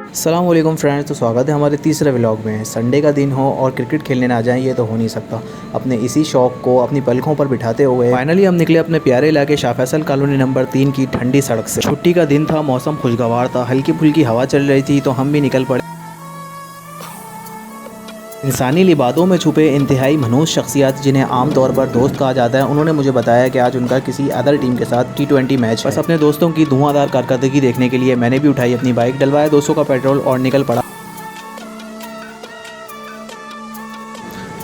अस्सलाम वालेकुम फ्रेंड्स, तो स्वागत है हमारे तीसरे व्लॉग में। संडे का दिन हो और क्रिकेट खेलने ना जाएं ये तो हो नहीं सकता। अपने इसी शौक़ को अपनी पलकों पर बिठाते हुए फाइनली हम निकले अपने प्यारे इलाके शाह फैसल कॉलोनी नंबर 3 की ठंडी सड़क से। छुट्टी का दिन था, मौसम खुशगवार था, हल्की फुल्की हवा चल रही थी, तो हम भी निकल पड़े। इंसानी लिबादों में छुपे इंतहाई मनहूस शख्सियत जिन्हें आमतौर पर दोस्त कहा जाता है, उन्होंने मुझे बताया कि आज उनका किसी अदर टीम के साथ T20 मैच है। बस अपने दोस्तों की धुआंधार कारकर्दगी देखने के लिए मैंने भी उठाई अपनी बाइक, डलवाया 200 का पेट्रोल और निकल पड़ा।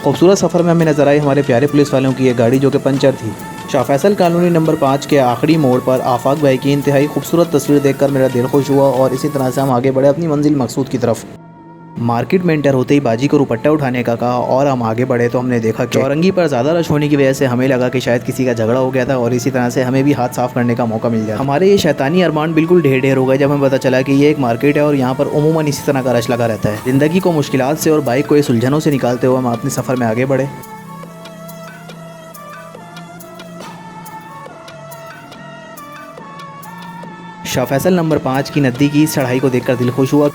खूबसूरत सफ़र में हमें नजर आई हमारे प्यारे पुलिस वालों की एक गाड़ी जो कि पंचर थी। शाह फैसल कॉलोनी नंबर 5 के आखिरी मोड़ पर आफाक भाई की इंतहाई खूबसूरत तस्वीर देखकर मेरा दिल खुश हुआ और इसी तरह से हम आगे बढ़े अपनी मंजिल मकसूद की तरफ। मार्केट में एंटर होते ही बाजी को रुपट्टा उठाने का कहा और हम आगे बढ़े तो हमने देखा कि चौरंगी पर ज़्यादा रश होने की वजह से हमें लगा कि शायद किसी का झगड़ा हो गया था और इसी तरह से हमें भी हाथ साफ़ करने का मौका मिल गया। हमारे ये शैतानी अरमान बिल्कुल ढेर ढेर हो गए जब हमें पता चला कि ये एक मार्केट है और यहाँ पर उमूमन इसी तरह का रश लगा रहता है। ज़िंदगी को मुश्किलात से और बाइक को इस उलझनों से निकालते हुए हम अपने सफ़र में आगे बढ़े। शाह फैसल नंबर 5 की नदी की इस चढ़ाई को देखकर दिल खुश हुआ।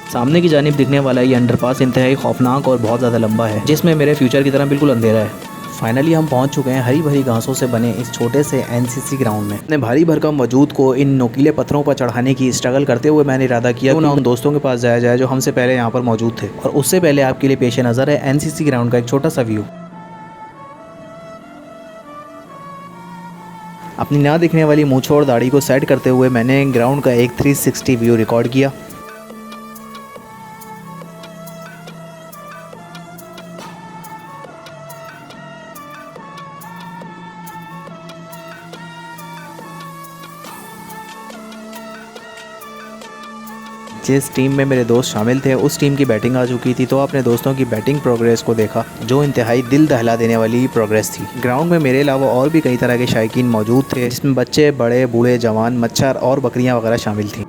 सामने की जानिब दिखने वाला ये अंडरपास इंतहाई खौफनाक और बहुत ज़्यादा लंबा है, जिसमें मेरे फ्यूचर की तरह बिल्कुल अंधेरा है। फाइनली हम पहुंच चुके हैं हरी भरी घासों से बने इस छोटे से NCC ग्राउंड में। अपने भारी भरकम वजूद को इन नोकीले पत्थरों पर चढ़ाने की स्ट्रगल करते हुए मैंने इरादा किया कि उन दोस्तों के पास जाया जाए जो हमसे पहले यहाँ पर मौजूद थे। और उससे पहले आपके लिए पेश नज़र है NCC ग्राउंड का एक छोटा सा व्यू। अपनी ना दिखने वाली मूंछों और दाढ़ी को सेट करते हुए मैंने ग्राउंड का एक 360 व्यू रिकॉर्ड किया। जिस टीम में मेरे दोस्त शामिल थे उस टीम की बैटिंग आ चुकी थी, तो अपने दोस्तों की बैटिंग प्रोग्रेस को देखा जो इंतहाई दिल दहला देने वाली प्रोग्रेस थी। ग्राउंड में मेरे अलावा और भी कई तरह के शायकीन मौजूद थे, जिसमें बच्चे, बड़े, बूढ़े, जवान, मच्छर और बकरियां वगैरह शामिल थीं।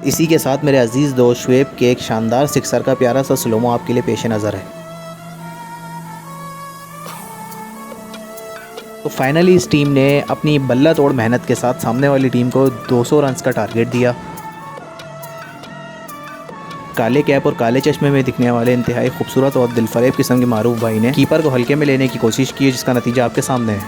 इसी के साथ मेरे अजीज़ दोस्त शुएब के एक शानदार सिक्सर का प्यारा सा स्लोमो आपके लिए पेश नज़र है। तो फाइनली इस टीम ने अपनी बल्ला तोड़ मेहनत के साथ सामने वाली टीम को 200 रन्स का टारगेट दिया। काले कैप और काले चश्मे में दिखने वाले इंतहाई खूबसूरत और दिलफरेब किस्म के मारूफ भाई ने कीपर को हल्के में लेने की कोशिश की, जिसका नतीजा आपके सामने है।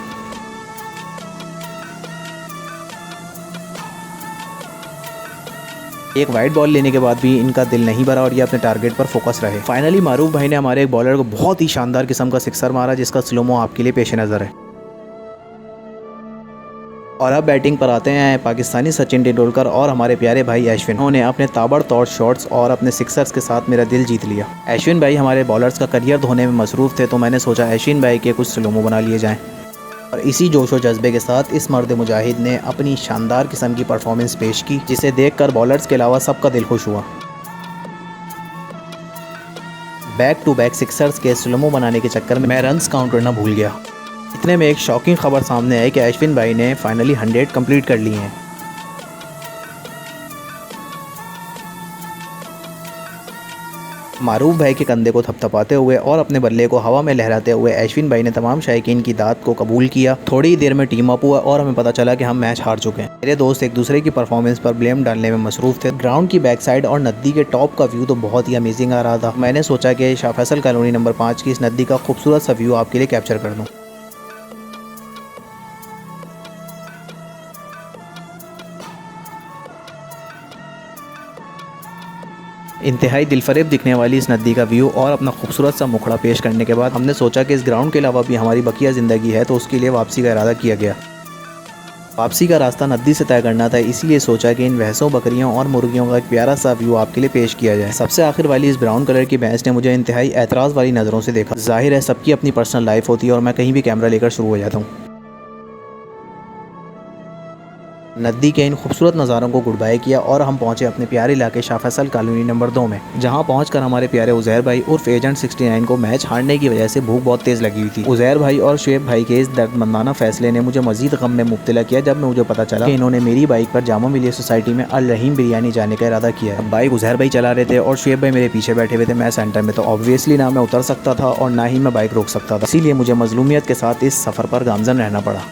एक वाइड बॉल लेने के बाद भी इनका दिल नहीं भरा और ये अपने टारगेट पर फोकस रहे। फाइनली मारूफ भाई ने हमारे एक बॉलर को बहुत ही शानदार किस्म का सिक्सर मारा, जिसका स्लोमो आपके लिए पेश नज़र है। और अब बैटिंग पर आते हैं पाकिस्तानी सचिन तेंदुलकर और हमारे प्यारे भाई अश्विन। उन्होंने अपने ताबड़तोड़ शॉट्स और अपने सिक्सर्स के साथ मेरा दिल जीत लिया। अश्विन भाई हमारे बॉलर्स का करियर धोने में मसरूफ़ थे, तो मैंने सोचा अश्विन भाई के कुछ स्लोमो बना लिए जाएं। और इसी जोश व जज्बे के साथ इस मर्द मुजाहिद ने अपनी शानदार किस्म की परफॉर्मेंस पेश की, जिसे देखकर बॉलर्स के अलावा सबका दिल खुश हुआ। बैक टू बैक सिक्सर्स के स्लोमो बनाने के चक्कर में मैं रन्स काउंट करना भूल गया। इतने में एक शॉकिंग खबर सामने आई कि अश्विन भाई ने फाइनली 100 कंप्लीट कर लिए हैं। मारूफ भाई के कंधे को थपथपाते हुए और अपने बल्ले को हवा में लहराते हुए अश्विन भाई ने तमाम शायकीन की दाद को कबूल किया। थोड़ी ही देर में टीम अप हुआ और हमें पता चला कि हम मैच हार चुके हैं। मेरे दोस्त एक दूसरे की परफॉर्मेंस पर ब्लेम डालने में मसरूफ़ थे। ग्राउंड की बैक साइड और नदी के टॉप का व्यू तो बहुत ही अमेजिंग आ रहा था। मैंने सोचा कि शाह फैसल कॉलोनी नंबर 5 की इस नदी का खूबसूरत सा व्यू आपके लिए कैप्चर कर दूँ। इंतहाई दिलफरेब दिखने वाली इस नदी का व्यू और अपना खूबसूरत सा मुखड़ा पेश करने के बाद हमने सोचा कि इस ग्राउंड के अलावा भी हमारी बकिया ज़िंदगी है, तो उसके लिए वापसी का इरादा किया गया। वापसी का रास्ता नदी से तय करना था, इसीलिए सोचा कि इन भैंसों, बकरियों और मुर्गियों का एक प्यारा सा व्यू आपके लिए पेश किया जाए। सबसे आखिर वाली इस ब्राउन कलर की भैंस ने मुझे इंतहाई एतराज़ वाली नज़रों से देखा। जाहिर है सबकी अपनी पर्सनल लाइफ होती है और मैं कहीं भी कैमरा लेकर शुरू हो जाता हूँ। नदी के इन खूबसूरत नज़ारों को गुड बाय किया और हम पहुंचे अपने प्यारे इलाके शाह फैसल कॉलोनी नंबर 2 में, जहां पहुंचकर हमारे प्यारे उज़ैर भाई उर्फ एजेंट 69 को मैच हारने की वजह से भूख बहुत तेज़ लगी हुई थी। उज़ैर भाई और शुएब भाई के इस दर्दमंदाना फैसले ने मुझे मजीद गम में मुब्तला किया जब मुझे पता चला कि इन्होंने मेरी बाइक पर जामा मिलिया सोसाइटी में अल रहीम बिरयानी जाने का इरादा किया। बाइक उज़ैर भाई चला रहे थे और शुएब भाई मेरे पीछे बैठे हुए थे, मैं सेंटर में, तो ऑब्वियसली ना मैं उतर सकता था और ना ही मैं बाइक रोक सकता था, इसीलिए मुझे मजलूमियत के साथ इस सफ़र पर गामजन रहना पड़ा।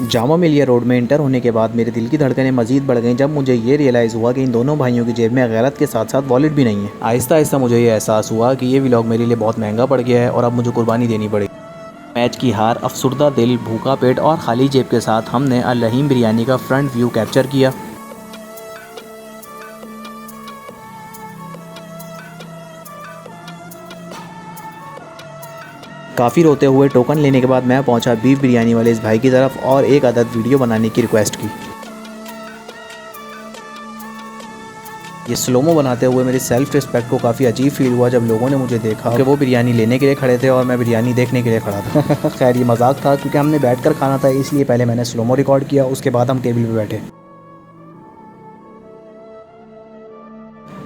जामा मिलिया रोड में इंटर होने के बाद मेरे दिल की धड़कनें मजीद बढ़ गईं जब मुझे ये रियलाइज़ हुआ कि इन दोनों भाइयों की जेब में गैरत के साथ साथ वॉलेट भी नहीं है। आहिस्ता आहिस्ता मुझे ये एहसास हुआ कि ये व्लॉग मेरे लिए बहुत महंगा पड़ गया है और अब मुझे कुर्बानी देनी पड़ेगी। मैच की हार, अफसुर्दा दिल, भूखा पेट और खाली जेब के साथ हमने अल रहीम बिरयानी का फ्रंट व्यू कैप्चर किया। काफ़ी रोते हुए टोकन लेने के बाद मैं पहुंचा बीफ बिरयानी वाले इस भाई की तरफ और एक अदद वीडियो बनाने की रिक्वेस्ट की। ये स्लोमो बनाते हुए मेरी सेल्फ रिस्पेक्ट को काफ़ी अजीब फील हुआ जब लोगों ने मुझे देखा कि वो बिरयानी लेने के लिए खड़े थे और मैं बिरयानी देखने के लिए खड़ा था। खैर ये मजाक था क्योंकि हमने बैठकर खाना था, इसलिए पहले मैंने स्लोमो रिकॉर्ड किया, उसके बाद हम टेबल पे बैठे।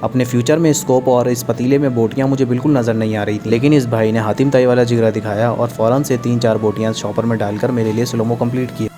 अपने फ्यूचर में स्कोप और इस पतीले में बोटियां मुझे बिल्कुल नज़र नहीं आ रही थी, लेकिन इस भाई ने हातिम ताई वाला जिगरा दिखाया और फ़ौरन से 3-4 बोटियां शॉपर में डालकर मेरे लिए स्लोमो कंप्लीट किया।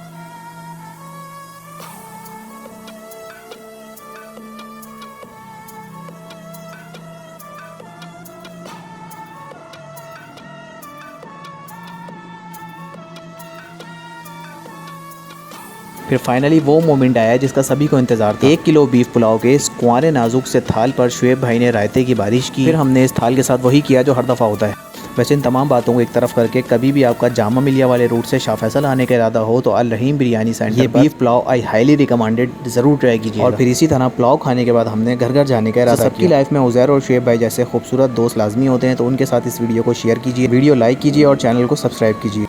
फिर फाइनली वो मोमेंट आया जिसका सभी को इंतजार था। 1 किलो बीफ पुलाव के इस कुंवारे नाजुक से थाल पर शुएब भाई ने रायते की बारिश की। फिर हमने इस थाल के साथ वही किया जो हर दफ़ा होता है। वैसे इन तमाम बातों को एक तरफ करके कभी भी आपका जामा मिलिया वाले रूट से शाह फैसल आने का इरादा हो तो अल रहीम बिरयानी सेंटर ये beef pulao I highly recommended ज़रूर ट्राई कीजिए। और फिर इसी तरह पुलाव खाने के बाद हमने घर घर जाने का इरादा किया। सबकी लाइफ में उज़ैर और शुएब भाई जैसे खूबसूरत दोस्त लाजमी होते हैं, तो उनके साथ इस वीडियो को शेयर कीजिए, वीडियो लाइक कीजिए और चैनल को सब्सक्राइब कीजिए।